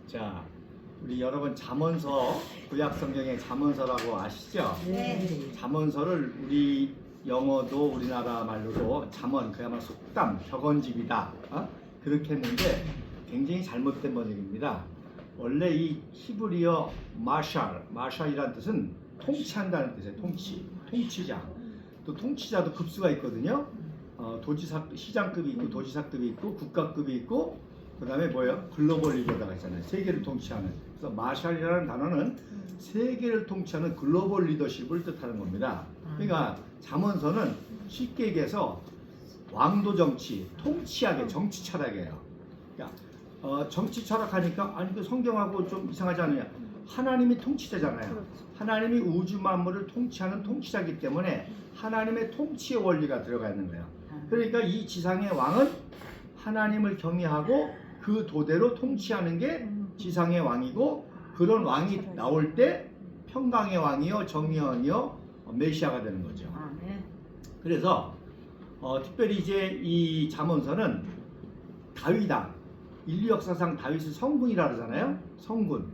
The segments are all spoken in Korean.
자, 우리 여러분 잠언서, 구약 성경의 잠언서라고 아시죠? 네. 잠언서를 우리 영어도 우리나라 말로도 잠언, 그야말로 속담, 벽언집이다. 그렇게 했는데 굉장히 잘못된 번역입니다. 원래 이 히브리어 마샬이라는 뜻은 통치한다는 뜻이에요. 통치자. 또 통치자도 급수가 있거든요. 도지사, 시장급이 있고 도지사급이 있고 국가급이 있고 그 다음에 뭐예요? 글로벌 리더가 있잖아요. 세계를 통치하는. 그래서 마샬이라는 단어는 세계를 통치하는 글로벌 리더십을 뜻하는 겁니다. 그러니까 잠언서는 쉽게 얘기해서 왕도 정치, 통치하게, 정치 철학이에요. 그러니까 정치 철학하니까 아니 그 성경하고 좀 이상하지 않느냐? 하나님이 통치자잖아요. 하나님이 우주 만물을 통치하는 통치자이기 때문에 하나님의 통치의 원리가 들어가 있는 거예요. 그러니까 이 지상의 왕은 하나님을 경외하고 그 도대로 통치하는 게 지상의 왕이고, 그런 왕이 나올 때 평강의 왕이요 정의원이요 메시아가 되는 거죠. 그래서 특별히 이제 이 잠언서는 다윗왕, 인류 역사상 다윗을 성군이라 그러잖아요. 성군.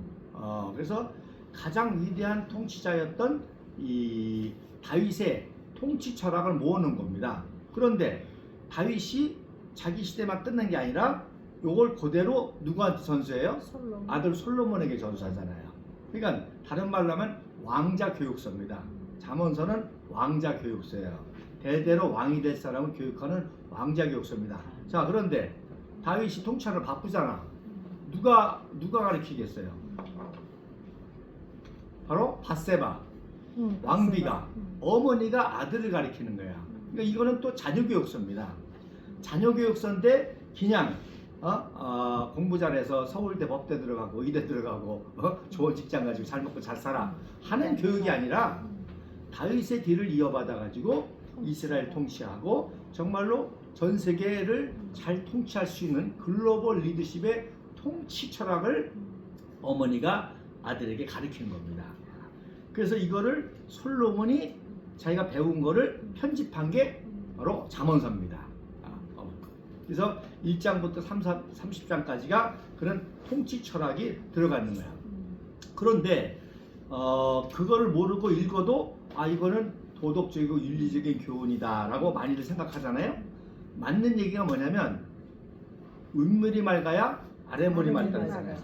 그래서 가장 위대한 통치자였던 이 다윗의 통치 철학을 모으는 겁니다. 그런데 다윗이 자기 시대만 끝난 게 아니라 요걸 그대로 누구한테 전수해요? 아들 솔로몬에게 전수하잖아요. 그러니까 다른 말로 하면 왕자 교육서입니다. 잠언서는 왕자 교육서예요. 대대로 왕이 될 사람을 교육하는 왕자 교육서입니다. 자, 그런데 다윗이 통치하는 바쁘잖아. 누가 가르치겠어요? 바로 밧세바 왕비가, 어머니가 아들을 가리키는 거야. 그러니까 이거는 또 자녀교육서입니다. 자녀교육서인데 그냥 공부 잘해서 서울대 법대 들어가고 의대 들어가고 좋은 직장 가지고 잘 먹고 잘 살아 하는 교육이 아니라 다윗의 뒤를 이어받아 가지고 이스라엘 통치하고 정말로 전 세계를 잘 통치할 수 있는 글로벌 리더십의 통치 철학을 어머니가 아들에게 가르치는 겁니다. 그래서 이거를 솔로몬이 자기가 배운 거를 편집한 게 바로 잠언서입니다. 그래서 1장부터 30장까지가 그런 통치 철학이 들어가 있는 거야. 그런데 그거를 모르고 읽어도 이거는 도덕적이고 윤리적인 교훈이다 라고 많이들 생각하잖아요. 맞는 얘기가 뭐냐면 윗물이 맑아야 아랫물이 맑다잖아요.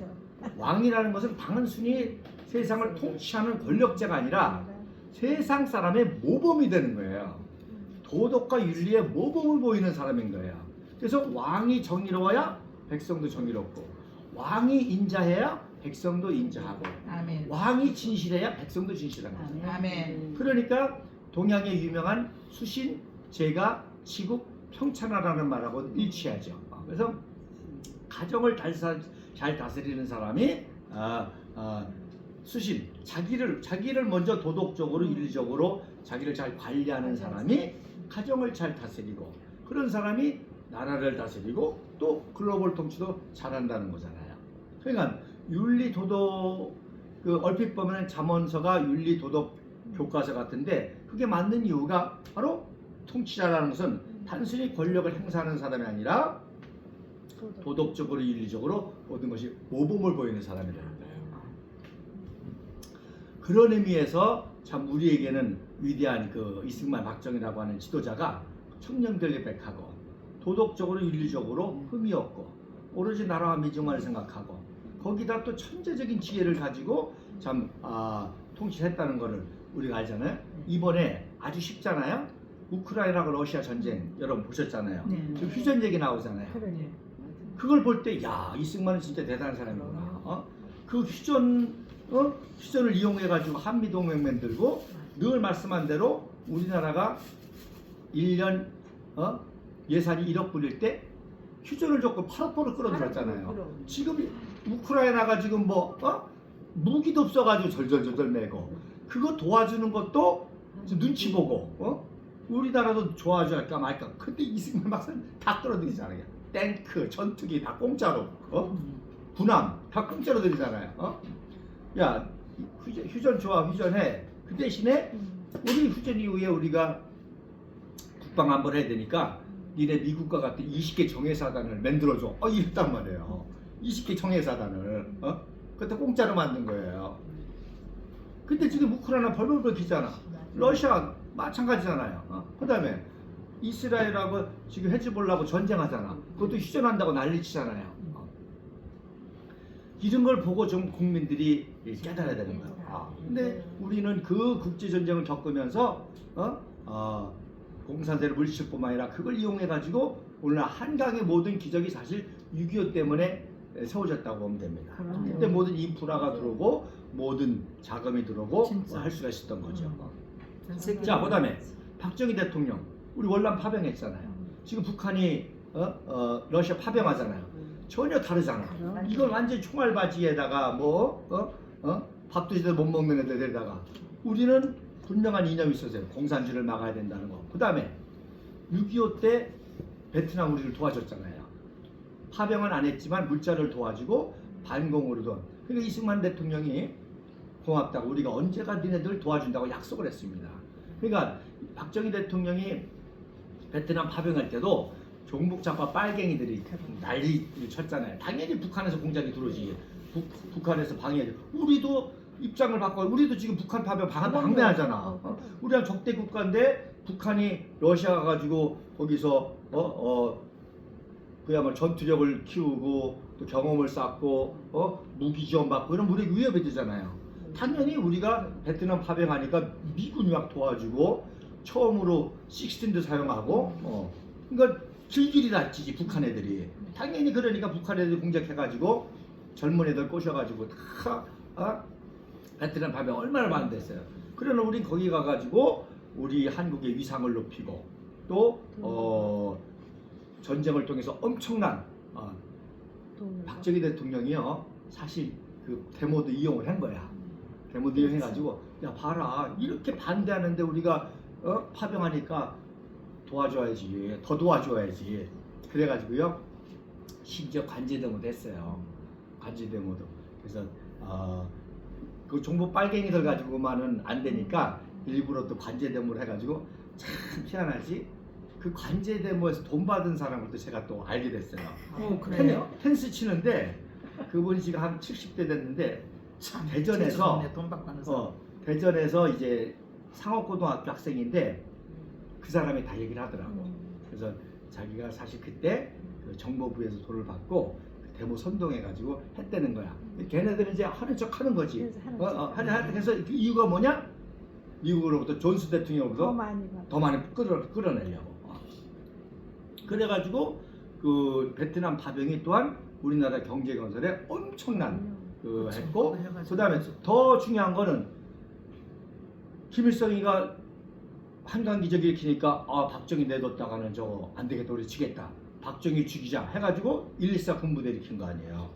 왕이라는 것은 단순히 세상을 통치하는 권력자가 아니라 세상 사람의 모범이 되는 거예요. 도덕과 윤리의 모범을 보이는 사람인 거예요. 그래서 왕이 정의로워야 백성도 정의롭고, 왕이 인자해야 백성도 인자하고, 아멘. 왕이 진실해야 백성도 진실한 거예요. 아멘. 그러니까 동양의 유명한 수신, 제가, 치국, 평천하라는 말하고 일치하죠. 그래서 가정을 잘 다스리는 사람이 수신, 자기를 먼저 도덕적으로 윤리적으로 자기를 잘 관리하는 사람이 가정을 잘 다스리고, 그런 사람이 나라를 다스리고 또 글로벌 통치도 잘한다는 거잖아요. 그러니까 윤리 도덕, 얼핏 보면 잠언서가 윤리 도덕 교과서 같은데, 그게 맞는 이유가 바로 통치자라는 것은 단순히 권력을 행사하는 사람이 아니라 도덕적으로 윤리적으로 모든 것이 모범을 보이는 사람이라는 거예요. 그런 의미에서 참 우리에게는 위대한 이승만 박정희라고 하는 지도자가 청렴결백하고 도덕적으로 윤리적으로 흠이 없고 오로지 나라와 민족만을 생각하고 거기다 또 천재적인 지혜를 가지고 참 통치했다는 것을 우리가 알잖아요. 이번에 아주 쉽잖아요. 우크라이나하고 러시아 전쟁 여러분 보셨잖아요. 지금 휴전 얘기 나오잖아요. 그걸 볼 때 이승만은 진짜 대단한 사람이구나. 그 휴전을 이용해 가지고 한미 동맹 만들고, 늘 말씀한 대로 우리나라가 1년 예산이 1억 불일 때 휴전을 줬고 8억 불을 끌어들였잖아요. 지금 우크라이나가 지금 무기도 없어가지고 절절절절 매고, 그거 도와주는 것도 눈치 보고 우리나라도 좋아져 할까 말까. 근데 이승만 박사는 다 끌어들이잖아요. 탱크, 전투기 다 공짜로, 군함 다 공짜로 들이잖아요. 야, 휴전 좋아, 휴전해. 그 대신에 우리 휴전 이후에 우리가 국방 안보를 해야 되니까 니네 미국과 같은 20개 정예사단을 만들어줘. 이랬단 말이에요. 20개 청해사단을 그때 공짜로 만든 거예요. 근데 지금 우크라이나 벌벌벌 기잖아. 러시아 마찬가지잖아요. 그다음에 이스라엘하고 지금 헤즈볼라하고 전쟁하잖아. 그것도 휴전한다고 난리치잖아요. 이런 걸 보고 좀 국민들이 깨달아야 되는 거예요. 근데 우리는 그 국제 전쟁을 겪으면서 공산세를 물리칠뿐만 아니라 그걸 이용해 가지고 오늘 한강의 모든 기적이 사실 6.25 때문에 세워졌다고 보면 됩니다. 그때 모든 인프라가 들어오고 모든 자금이 들어오고 할 수가 있었던 거죠. 자, 그다음에 박정희 대통령 우리 월남 파병했잖아요. 지금 북한이 러시아 파병하잖아요. 전혀 다르잖아. 이건 완전 총알바지에다가 밥도 제대로 못 먹는 애들에다가 우리는 분명한 이념이 있었어요. 공산주의를 막아야 된다는 거. 그 다음에 6.25 때 베트남 우리를 도와줬잖아요. 파병은 안 했지만 물자를 도와주고 반공으로도. 그러니까 이승만 대통령이 고맙다고 우리가 언제가 니네들 도와준다고 약속을 했습니다. 그러니까 박정희 대통령이 베트남 파병할 때도 종북좌파 빨갱이들이 난리를 쳤잖아요. 당연히 북한에서 공작이 들어오지. 북한에서 방해해. 우리도 입장을 바꿔. 우리도 지금 북한 파병 방해하잖아. 우리랑 적대 국가인데 북한이 러시아 가지고 거기서 그야말로 전투력을 키우고 또 경험을 쌓고 무기 지원 받고 이런 우리 위협이 되잖아요. 당연히 우리가 베트남 파병하니까 미군이 막 도와주고 처음으로 16도 사용하고 그러니까 길길이 다치지 북한 애들이. 당연히 그러니까 북한 애들 공작해가지고 젊은 애들 꼬셔가지고 다 베트남 파병 얼마나 반대했어요. 그러나 우린 거기 가가지고 우리 한국의 위상을 높이고 또 전쟁을 통해서 엄청난 박정희 대통령이요 사실 그 데모도 이용을 한 거야. 데모도 이용해가지고 야 봐라 이렇게 반대하는데 우리가 파병하니까 도와줘야지 더 도와줘야지 그래가지고요 심지어 관제데모도 했어요. 관제데모도. 그래서 그 정부 빨갱이들 가지고만은 안 되니까 일부러 또 관제데모를 해가지고 참 희한하지. 그 관제데모에서 돈 받은 사람을 또 제가 또 알게 됐어요. 그래요? 텐스 치는데 그분이 지금 한 70대 됐는데 참 대전에서 돈 받고 하는 사람. 대전에서 이제 상업고등학교 학생인데 그 사람이 다 얘기를 하더라고. 그래서 자기가 사실 그때 그 정보부에서 돈을 받고 그 데모 선동해가지고 했다는 거야. 걔네들은 이제 하는 척 하는 거지. 그래서 그 이유가 뭐냐? 미국으로부터 존스 대통령으로부터 더 많이 끌어내려고. 그래가지고 그 베트남 파병이 또한 우리나라 경제 건설에 엄청난 그 했고 그다음에 더 중요한 거는 김일성이가 한강 기적을 일으키니까 박정희 내뒀다가는 저거 안 되겠다 우리 지겠다 박정희 죽이자 해가지고 114 군부대 일으킨 거 아니에요.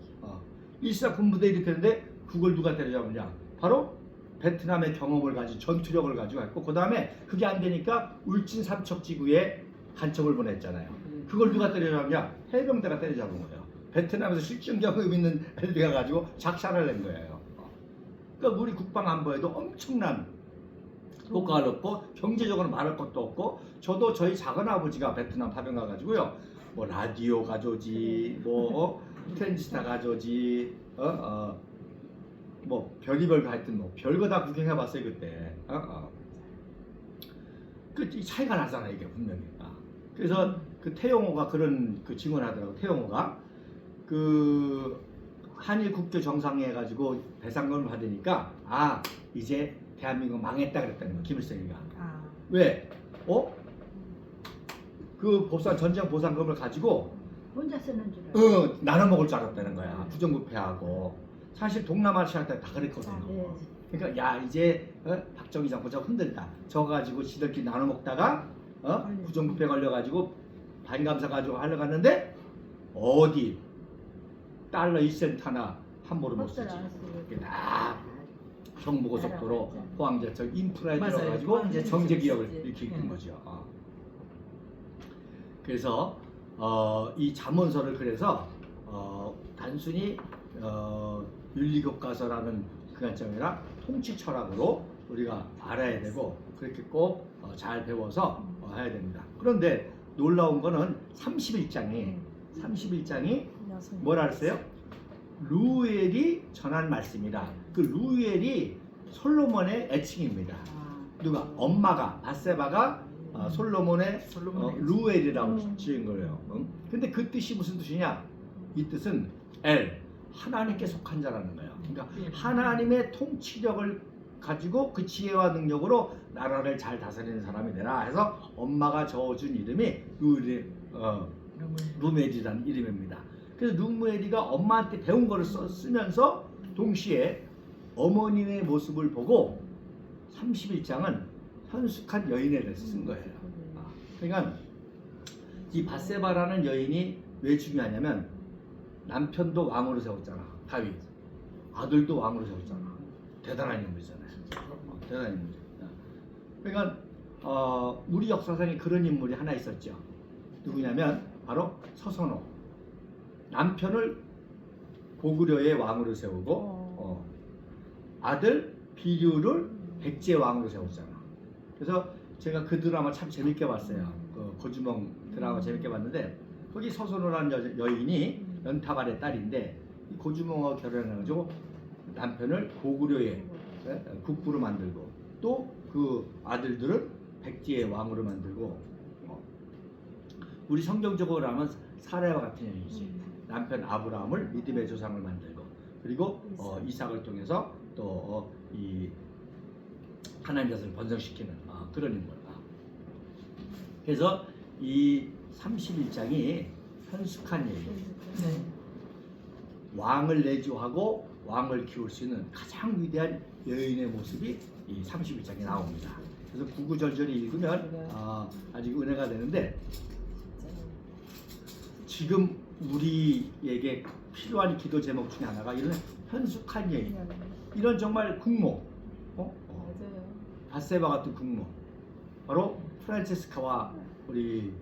114 군부대 일으켰는데 그걸 누가 때려잡느냐 바로 베트남의 경험을 가지고 전투력을 가지고 했고 그 다음에 그게 안 되니까 울진 삼척지구에 간첩을 보냈잖아요. 그걸 누가 때려잡냐 해병대가 때려잡은 거예요. 베트남에서 실전 경험 있는 애들이 가지고 작사를 낸 거예요. 그러니까 우리 국방 안보에도 엄청난 효과를 얻고 경제적으로 말할 것도 없고 저도 저희 작은 아버지가 베트남 파병 가가지고요 뭐 라디오 가져오지 뭐 트랜지스타 가져오지 뭐 별의별 하여튼 뭐 별거 다 구경해봤어요 그때. 그 차이가 나잖아 이게 분명히. 그래서 그 태용호가 그런 그 증언하더라고. 태용호가 그 한일 국교 정상회 해가지고 배상금을 받으니까 이제 대한민국 망했다 그랬다는 거야 김일성이가. 왜? 그 전쟁 보상금을 가지고 혼자 쓰는 줄 알았어. 나눠 먹을 줄 알았다는 거야. 부정부패하고. 사실 동남아시아 때 다 그랬거든요. 그러니까 야 이제 박정희 정부 저거 흔들다. 저거 가지고 지들끼리 나눠 먹다가 부정부패 걸려가지고 반감사 가지고 하려고 갔는데 어디 달러 1센트 하나 함부로 못 쓰지. 다 경부고속도로 포항제철 인프라에 들어가지고 경제기업을 이렇게 이끈 거죠. 그래서 이 잠언서를 그래서 단순히 윤리교과서라는 그 관점이라 통치 철학으로 우리가 알아야 되고 그렇게 꼭 잘 배워서 해야 됩니다. 그런데 놀라운 거는 31장이 뭐라 그랬어요? 루엘이 전한 말씀이라. 그 루엘이 솔로몬의 애칭입니다. 누가? 엄마가 바세바가 솔로몬의 루엘이라고 지은 거예요. 근데 그 뜻이 무슨 뜻이냐? 이 뜻은 엘, 하나님께 속한 자라는 거예요. 그러니까 하나님의 통치력을 가지고 그 지혜와 능력으로 나라를 잘 다스리는 사람이 되라 해서 엄마가 저어준 이름이 루멜이라는 이름입니다. 그래서 루멜이가 엄마한테 배운 거를 쓰면서 동시에 어머님의 모습을 보고 31장은 현숙한 여인에 대해서 쓴 거예요. 그러니까 이 바세바라는 여인이 왜 중요하냐면 남편도 왕으로 세웠잖아. 다윗. 아들도 왕으로 세웠잖아. 대단한 인물이잖아요. 대단한 인물이죠. 그러니까 우리 역사상에 그런 인물이 하나 있었죠. 누구냐면 바로 서선호. 남편을 고구려의 왕으로 세우고 아들 비류를 백제 왕으로 세웠잖아. 그래서 제가 그 드라마 참 재밌게 봤어요. 그 고주몽 드라마 재밌게 봤는데 거기 서선호라는 여인이 연타발의 딸인데 이 고주몽하고 결혼해가지고 남편을 고구려의 국부로 만들고 또 그 아들들은 백제의 왕으로 만들고 우리 성경적으로 하면 사례와 같은 여인이지. 남편 아브라함을 믿음의 조상을 만들고 그리고 이삭을 통해서 또 이 하나님 자손을 번성시키는 그런 인물. 그래서 이 31장이 현숙한 여인, 왕을 내조하고 왕을 키울 수 있는 가장 위대한 여인의 모습이 이 31장에 나옵니다. 그래서 구구절절히 읽으면 아주 은혜가 되는데 지금 우리에게 필요한 기도 제목 중에 하나가 이런 현숙한 여인, 이런 정말 국모, 바세바 같은 국모, 바로 프란체스카와 우리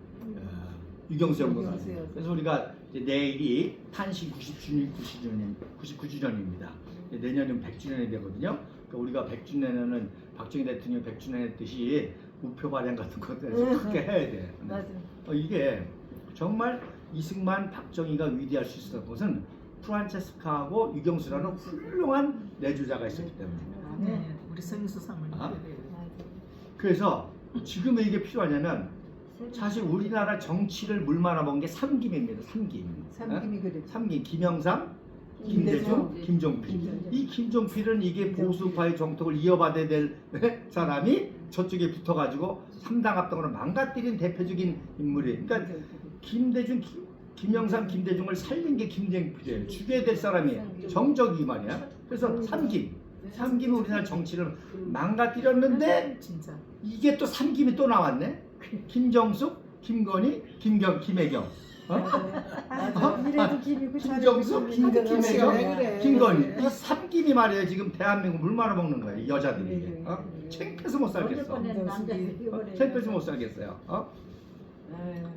유경수 연구가. 그래서 우리가 이제 내일이 탄신 99주년입니다. 내년은 100주년이 되거든요. 그러니까 우리가 100주년에는 박정희 대통령 100주년 했듯이 우표 발행 같은 것들을 크게 해야 돼. 이게 정말 이승만, 박정희가 위대할 수 있었던 것은 프란체스카하고 유경수라는 훌륭한 내주자가 있었기 때문입니다. 우리 성수 사모님. 그래서 지금 왜 이게 필요하냐면 사실 우리나라 정치를 물 말아먹은 게 삼김입니다. 삼김이 그랬죠. 삼김, 김영삼, 김대중, 김종필. 이 김종필은 이게 보수파의 정통을 이어받아야 될 사람이 저쪽에 붙어가지고 삼당합당으로 망가뜨린 대표적인 인물이에요. 그러니까 김대중, 김영삼, 김대중을 살린 게 김종필이에요. 죽여야 될 사람이 정적이 말이야. 그래서 삼김이 우리나라 정치를 망가뜨렸는데 진짜. 이게 또 삼김이 또 나왔네. 김정숙, 김건희, 김혜경. 이래도 김이고 김정숙, 김혜경, 김건희. 이 삼김이 말이에요. 지금 대한민국 물 말아먹는 거예요. 이 여자들이. 창피해서 못 살겠어. 창피해서 못 살겠어요.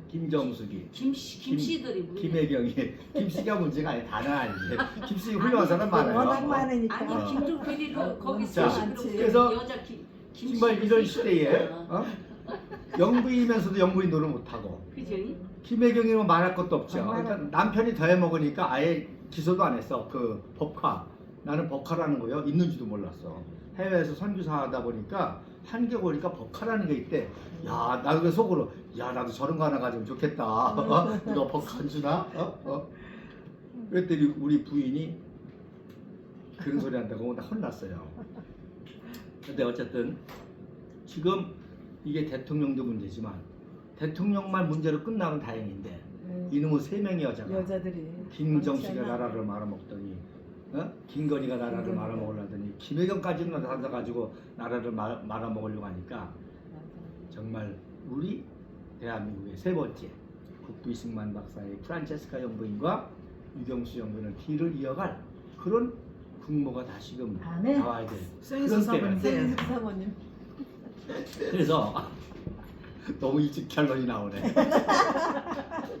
김정숙이, 김씨들이 김혜경이, 김씨가 문제가 아니야. 다는 아니지. 김씨 훌륭한 사람 많아요. 워낙 많으니까. 아니 김종필이도 거기 자, 쓰시고 그래서 여자 정말 이런 시대에 영부인이면서도 영부인 노릇 못하고 그죠? 김혜경이면 말할 것도 없죠. 그러니까 남편이 더해 먹으니까 아예 기소도 안 했어. 그 법화. 나는 법화라는 거요 있는지도 몰랐어. 해외에서 선교사 하다 보니까 한국 오니까 법화라는 게 있대. 야, 나도 속으로 야, 나도 저런 거 하나 가지면 좋겠다. 너 법화 안 주나? 그랬더니 우리 부인이 그런 소리 한다고 나 혼났어요. 근데 어쨌든 지금 이게 대통령도 문제지만 대통령만 문제로 끝나면 다행인데 이놈의 3명의 여자들이 김정숙이가 나라를 말아먹더니 김건희가 나라를 말아먹으려더니 김혜경까지는 받아가지고 나라를 말아먹으려고 하니까 정말 우리 대한민국의 세 번째 국부 이승만 박사의 프란체스카 연구인과 유경수 연구인의 뒤를 이어갈 그런 국모가 다시금 나와야 돼. 성수 사모님. 사모님. 그래서 너무 일찍 결론이 나오네.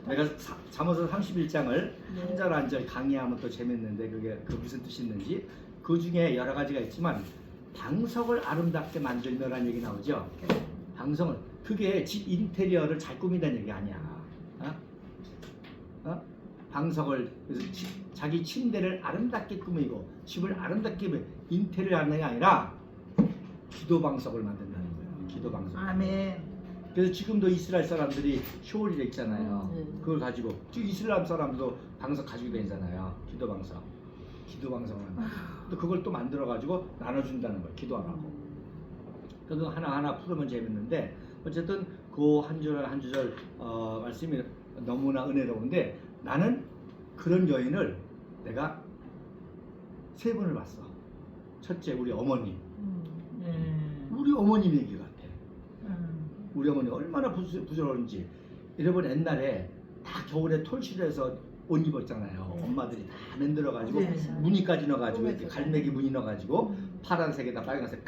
내가 잠언서 31장을 한 절 한 절 강의하면 또 재밌는데 그게 무슨 뜻이 있는지 그 중에 여러 가지가 있지만 방석을 아름답게 만들며라는 얘기 나오죠. 방석을 그게 집 인테리어를 잘 꾸민다는 얘기 아니야. 방석을 그래서 자기 침대를 아름답게 꾸미고 집을 아름답게 인테리어 하는 게 아니라 기도 방석을 만든다는 거예요. 기도 방석. 아멘. 그래서 지금도 이스라엘 사람들이 쇼홀이라 있잖아요. 네. 그걸 가지고 지금 이슬람 사람도 방석 가지고 다니잖아요. 기도 방석. 기도 방석을 만들고. 또 그걸 또 만들어 가지고 나눠준다는 거예요. 기도하라고. 그래서 하나하나 풀으면 재밌는데 어쨌든 그 한 줄 한 줄 말씀이 너무나 은혜로운데 나는 그런 여인을 내가 세 분을 봤어. 첫째 우리 어머니. 우리 어머님 얘기 같아. 우리 어머니 얼마나 부지런한지. 여러분 옛날에 다 겨울에 톨실에서 옷 입었잖아요. 엄마들이 다 만들어가지고 네. 무늬까지 넣어가지고 이렇게 갈매기 무늬 넣어가지고 파란색에다 빨간색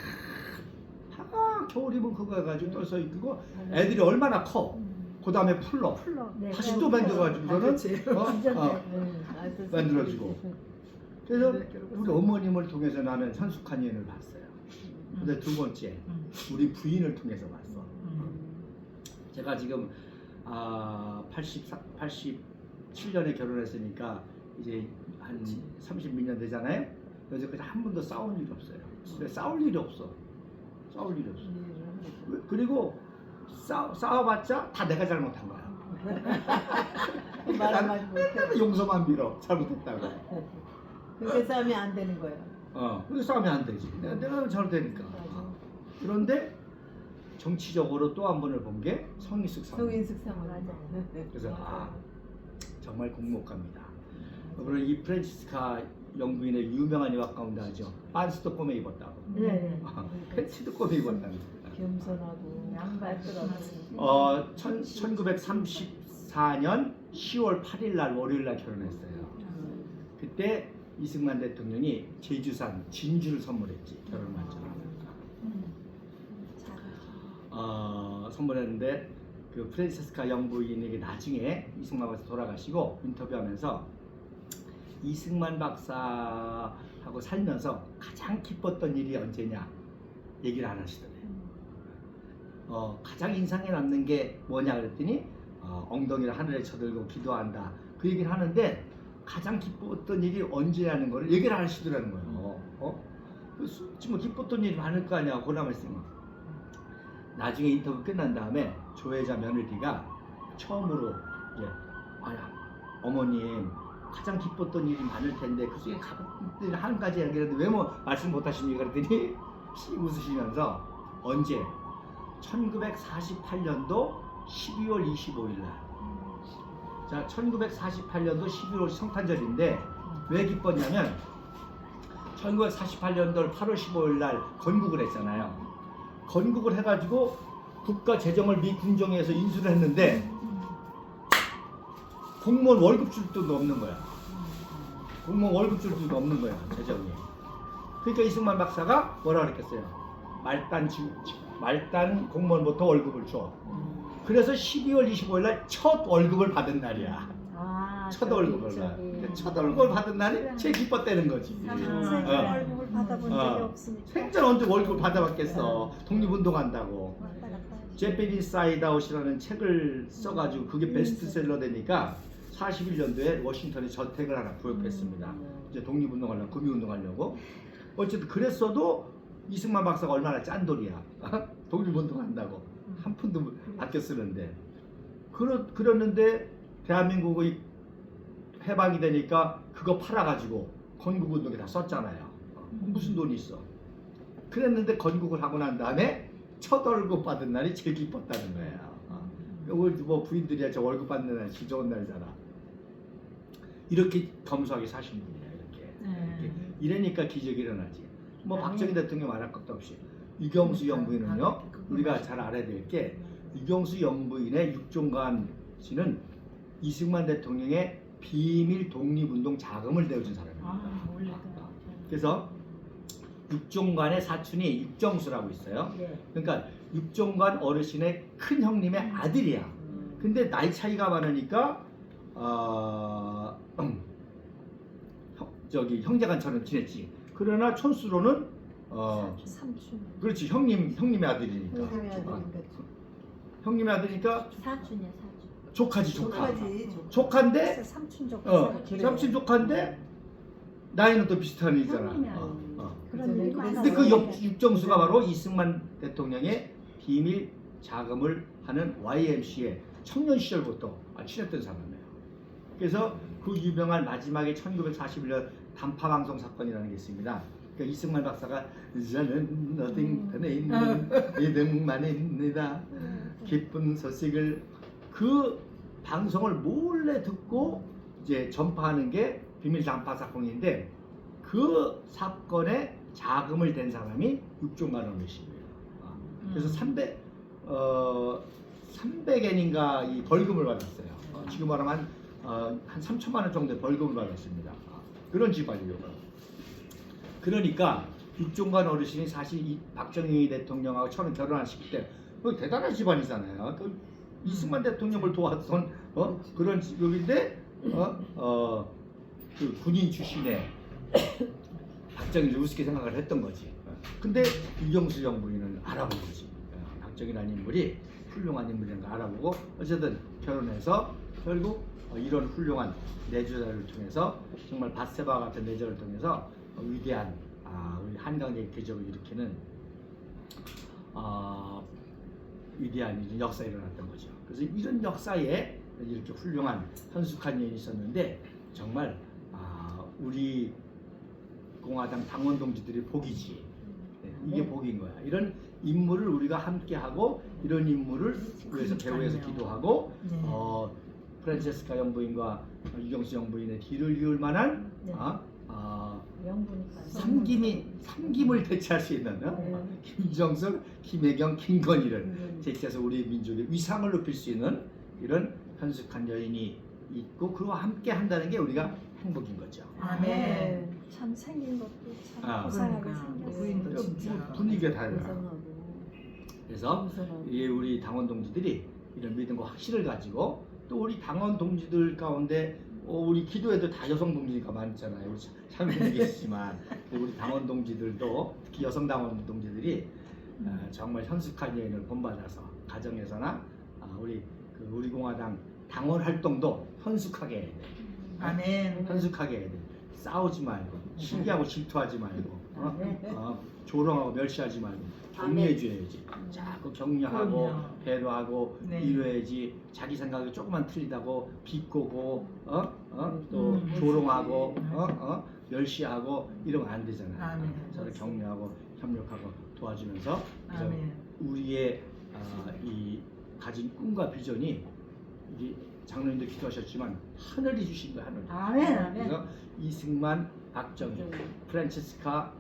겨울 입은 그거 해가지고 떨서 입고 애들이 얼마나 커. 그 다음에 풀러 다시 또 만들어가지고서는 만들어주고. 그래서 우리 어머님을 통해서 나는 현숙한 여인을 봤어요. 근데 두 번째 우리 부인을 통해서 봤어. 제가 지금 87년에 결혼했으니까 이제 한 30몇 년 되잖아요. 여지까지 한 번도 싸운 일이 없어요. 진짜 싸울 일이 없어. 그리고 싸워봤자 다 내가 잘못한 거야. 말하지 못해. 용서만 빌어. 잘못했다고. 그렇게 싸우면 안 되는 거야. 그렇게 싸우면 안 되지. 내가 잘못되니까. 그런데 정치적으로 또 한 번을 본 게 성인숙 사모. 성인숙 사모 맞아. 그래서 정말 굴복합니다. 여러분 이 프란치스카 영부인의 유명한 이화 가운데 하죠. 반스도 꼬매 입었다고. 네. 팬츠도 꼬매 입었다고. 겸손하고 양발더라고. 1934년 10월 8일 날 월요일 날 결혼했어요. 그때 이승만 대통령이 제주산 진주를 선물했지. 결혼 만찬. 선물했는데 그 프란치스카 영부인에게 나중에 이승만 박사 돌아가시고 인터뷰하면서 이승만 박사하고 살면서 가장 기뻤던 일이 언제냐 얘기를 안 하시더래요. 가장 인상에 남는 게 뭐냐 그랬더니 엉덩이를 하늘에 쳐들고 기도한다 그 얘기를 하는데 가장 기뻤던 일이 언제냐는 걸 얘기를 안 하시더라는 거예요. 지금 기뻤던 일이 많을 거 아니야 고라 말씀은. 나중에 인터뷰 끝난 다음에 조혜자 며느리가 처음으로 이제 어머님 가장 기뻤던 일이 많을 텐데 그 중에 한 가지 얘기했는데 왜 뭐 말씀 못 하십니까 그랬더니 웃으시면서 언제 1948년도 12월 25일 날. 자, 1948년도 12월 성탄절인데 왜 기뻤냐면 1948년도 8월 15일 날 건국을 했잖아요. 건국을 해가지고 국가 재정을 미 궁정에서 인수를 했는데 공무원 월급 줄 돈도 없는 거야. 공무원 월급 줄 돈도 없는 거야 재정이. 그러니까 이승만 박사가 뭐라 그랬겠어요? 말단 공무원부터 월급을 줘. 그래서 12월 25일 날 첫 월급을 받은 날이야. 첫 월급을 첫 월급을 받은 날이 제일 기뻤다는 거지. 생전 월급을 받아본 적이 없으니까. 생전 언제 월급을 받아봤겠어. 독립운동한다고. 제페니스 아이다웃이라는 책을 써가지고 그게 베스트셀러 되니까 41년도에 워싱턴에 저택을 하나 구입했습니다. 이제 독립운동하려고 금융운동하려고. 어쨌든 그랬어도 이승만 박사가 얼마나 짠돌이야. 독립운동한다고 한 푼도 아껴 쓰는데. 그랬는데 대한민국의 해방이 되니까 그거 팔아가지고 건국운동에 다 썼잖아요. 무슨 돈이 있어. 그랬는데 건국을 하고 난 다음에 첫 월급 받은 날이 제일 기뻤다는 거예요. 이걸 뭐 부인들이야 저 월급 받는 날이 제일 좋은 날이잖아. 이렇게 겸손하게 사신 분이야 이렇게. 이러니까 기적이 일어나지. 뭐 박정희 대통령 말할 것도 없이 유경수 영부인은요 우리가 잘 알아야 될 게 유경수 영부인의 육종관 씨는 이승만 대통령의 비밀 독립운동 자금을 내어준 사람입니다. 그래서 육종관의 사촌이 육정수라고 있어요. 그러니까 육종관 어르신의 큰 형님의 아들이야. 근데 나이 차이가 많으니까 형제간처럼 지냈지. 그러나 촌수로는 삼촌. 그렇지 형님의 아들이니까. 형님의 아들이니까 사촌이야 사촌. 조카지 조카. 조카지. 조카인데 삼촌 조카. 삼촌 조카인데 나이는 또 비슷한 애잖아. 형님이 그런 일이 많아. 근데 그 육정수가 바로 이승만 대통령의 비밀 자금을 하는 YMCA 청년 시절부터 친했던 사람이에요. 그래서 그 유명한 마지막에 1941년 단파방송 사건이라는 게 있습니다. 그러니까 이승만 박사가 저는 어딘가에 있는 믿음만입니다. 기쁜 소식을 그 방송을 몰래 듣고 이제 전파하는 게 비밀 단파 사건인데 그 사건에 자금을 댄 사람이 육종관 어르신이에요. 그래서 300엔인가 이 벌금을 받았어요. 지금 말하면 한 3천만 원 정도의 벌금을 받았습니다. 그런 집안이에요. 그러니까 육종관 어르신이 사실 이 박정희 대통령하고 처음 결혼하실 때 대단한 집안이잖아요. 또 이승만 대통령을 도왔던 그런 직업인데 그 군인 출신의 박정희를 우습게 생각을 했던 거지. 근데 유경수 영부인은 알아본 거지. 박정희라는 인물이 훌륭한 인물인 걸 알아보고 어쨌든 결혼해서 결국 이런 훌륭한 내조자를 통해서 정말 바세바 같은 내조를 통해서 위대한 우리 한강의 대적을 일으키는 위대한 역사가 일어났던 거죠. 그래서 이런 역사에 이렇게 훌륭한 현숙한 여인이 있었는데 정말 우리 공화당 당원 동지들이 복이지. 이게 복인 거야. 이런 인물을 우리가 함께하고 이런 인물을 위해서 배후에서 기도하고 프란체스카 영부인과 유경수 영부인의 뒤를 이을 만한 삼김을 대체할 수 있는 김정숙, 김혜경, 김건희를 대체해서 우리 민족의 위상을 높일 수 있는 이런 현숙한 여인이 있고 그와 함께 한다는 게 우리가 행복인 거죠. 아멘. 참 생긴 것도 참 고상하게 그러니까. 생겼어요. 진짜. 분위기가 달라요. 고상하고. 그래서 우리 당원 동지들이 이런 믿음과 확신을 가지고 또 우리 당원 동지들 가운데 우리 기도에도 다 여성 동지가 많잖아요. 참여도 계시지만 우리 당원 동지들도 특히 여성 당원 동지들이 정말 현숙한 여인을 본받아서 가정에서나 우리 공화당 당원 활동도 현숙하게 해야 돼. 아멘. 현숙하게 해야 돼. 싸우지 말고 시기하고 질투하지 말고 조롱하고 멸시하지 말고 격려해줘야지. 자꾸 격려하고 그럼요. 배려하고 네. 이뤄야지. 자기 생각이 조금만 틀리다고 비꼬고 또 조롱하고 멸시하고 이러면 안 되잖아요. 아멘. 서로 격려하고 협력하고 도와주면서 그래서 아멘. 우리의 이 가진 꿈과 비전이 이게 장로님도 기도하셨지만 하늘이 주신 거야. 하늘. 아멘, 아멘. 그래서 이승만, 박정희, 프란체스카,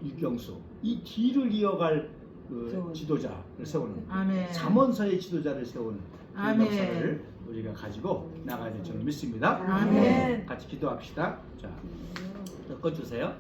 유경수 이 뒤를 이어갈 그 지도자를 세우는 아멘. 잠언서의 지도자를 세우는 그 아멘. 역사를 우리가 가지고 나가야 될 줄을 믿습니다. 아멘. 같이 기도합시다. 자, 꺾어주세요.